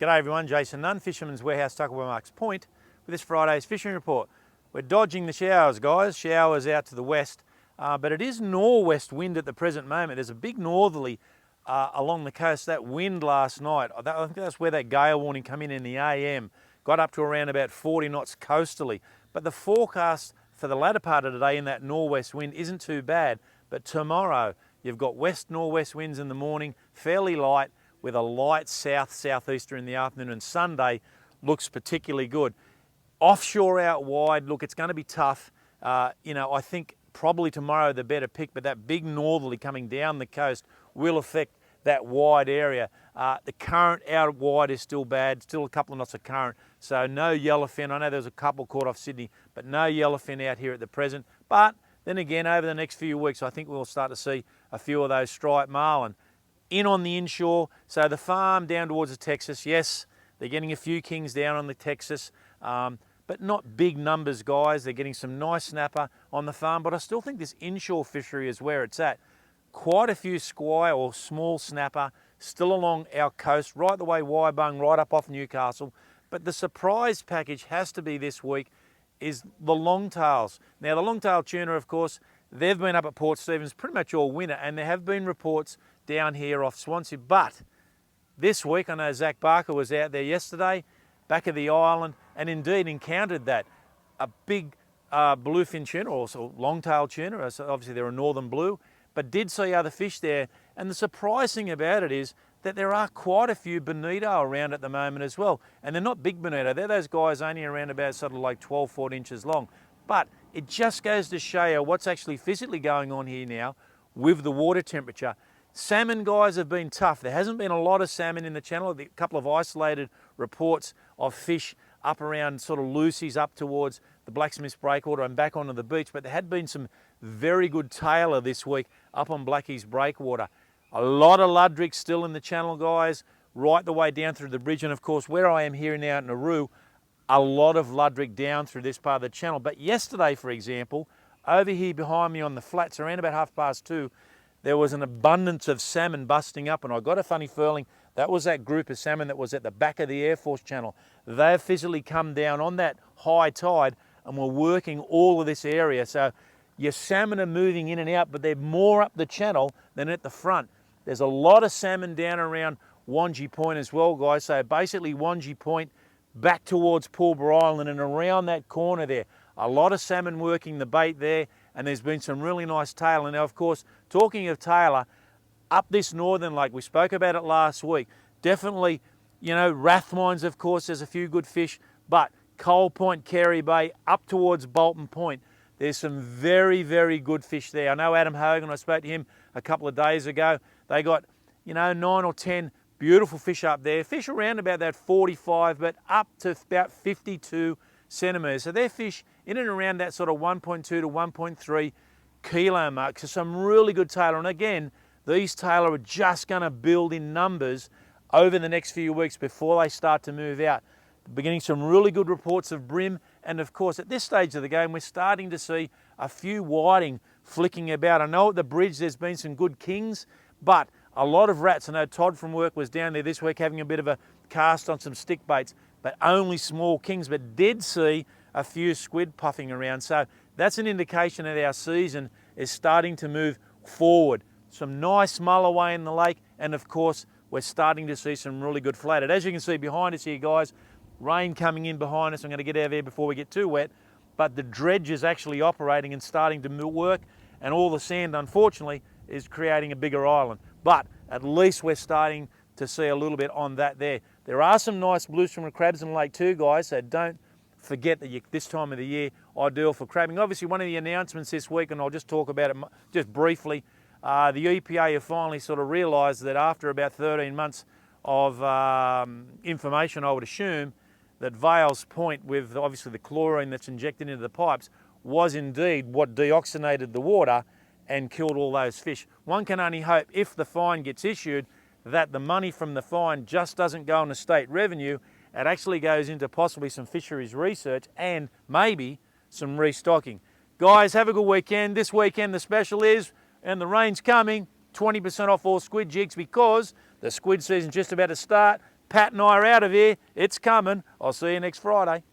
G'day everyone, Jason Nunn, Fisherman's Warehouse, Tuckaway Marks Point, with this Friday's fishing report. We're dodging the showers, guys. Showers out to the west, but it is northwest wind at the present moment. There's a big northerly along the coast. That wind last night, I think that's where that gale warning come in the AM. Got up to around about 40 knots coastally. But the forecast for the latter part of today in that northwest wind isn't too bad. But tomorrow, you've got west-northwest winds in the morning, fairly light, with a light south-southeaster in the afternoon, and Sunday looks particularly good. Offshore out wide, look, it's going to be tough. I think probably tomorrow the better pick, but that big northerly coming down the coast will affect that wide area. The current out wide is still bad, still a couple of knots of current, so no yellowfin. I know there's a couple caught off Sydney, but no yellowfin out here at the present. But then again, over the next few weeks, I think we'll start to see a few of those striped marlin in on the inshore. So the farm down towards the Texas, yes, they're getting a few kings down on the Texas, but not big numbers, guys. They're getting some nice snapper on the farm, but I still think this inshore fishery is where it's at. Quite a few squire or small snapper still along our coast, right the way Waibung, right up off Newcastle. But the surprise package has to be this week is the longtails. Now, the longtail tuna, of course, they've been up at Port Stephens pretty much all winter, and there have been reports down here off Swansea. But this week, I know Zach Barker was out there yesterday, back of the island, and indeed encountered that. A big bluefin tuna, or also longtail tuna, so obviously they're a northern blue, but did see other fish there. And the surprising thing about it is that there are quite a few bonito around at the moment as well. And they're not big bonito, they're those guys only around about sort of like 12, 14 inches long. But it just goes to show you what's actually physically going on here now with the water temperature. Salmon, guys, have been tough. There hasn't been a lot of salmon in the channel. A couple of isolated reports of fish up around sort of Lucy's up towards the Blacksmith's Breakwater and back onto the beach. But there had been some very good tailor this week up on Blackie's Breakwater. A lot of ludrick still in the channel, guys, right the way down through the bridge. And of course, where I am here now at Nauru, a lot of ludrick down through this part of the channel. But yesterday, for example, over here behind me on the flats, around about 2:30, there was an abundance of salmon busting up, and I got a funny feeling that was that group of salmon that was at the back of the Air Force Channel. They've physically come down on that high tide and were working all of this area. So your salmon are moving in and out, but they're more up the channel than at the front. There's a lot of salmon down around Wangi Point as well, guys. So basically Wangi Point back towards Pulborough Island and around that corner there. A lot of salmon working the bait there, and there's been some really nice tailor. Now, of course, talking of tailor, up this northern lake, we spoke about it last week, definitely, Rathmines, of course, there's a few good fish, but Coal Point, Carey Bay, up towards Bolton Point, there's some very, very good fish there. I know Adam Hogan, I spoke to him a couple of days ago. They got, 9 or 10 beautiful fish up there. Fish around about that 45, but up to about 52 centimetres. So they're fish in and around that sort of 1.2 to 1.3 kilo mark. So some really good tailor. And again, these tailor are just going to build in numbers over the next few weeks before they start to move out. Beginning some really good reports of brim. And of course, at this stage of the game, we're starting to see a few whiting flicking about. I know at the bridge there's been some good kings, but a lot of rats. I know Todd from work was down there this week having a bit of a cast on some stick baits, but only small kings, but did see a few squid puffing around. So that's an indication that our season is starting to move forward. Some nice mulloway in the lake, and of course, we're starting to see some really good flathead. As you can see behind us here, guys, rain coming in behind us. I'm going to get out of here before we get too wet, but the dredge is actually operating and starting to work, and all the sand, unfortunately, is creating a bigger island. But at least we're starting to see a little bit on that there. There are some nice blue string crabs in the lake too, guys, so don't forget that this time of the year, ideal for crabbing. Obviously, one of the announcements this week, and I'll just talk about it just briefly, the EPA have finally sort of realised that after about 13 months of information, I would assume, that Vales Point, with obviously the chlorine that's injected into the pipes, was indeed what deoxygenated the water and killed all those fish. One can only hope, if the fine gets issued, that the money from the fine just doesn't go into state revenue. It actually goes into possibly some fisheries research and maybe some restocking. Guys, have a good weekend. This weekend the special is, and the rain's coming, 20% off all squid jigs because the squid season's just about to start. Pat and I are out of here. It's coming. I'll see you next Friday.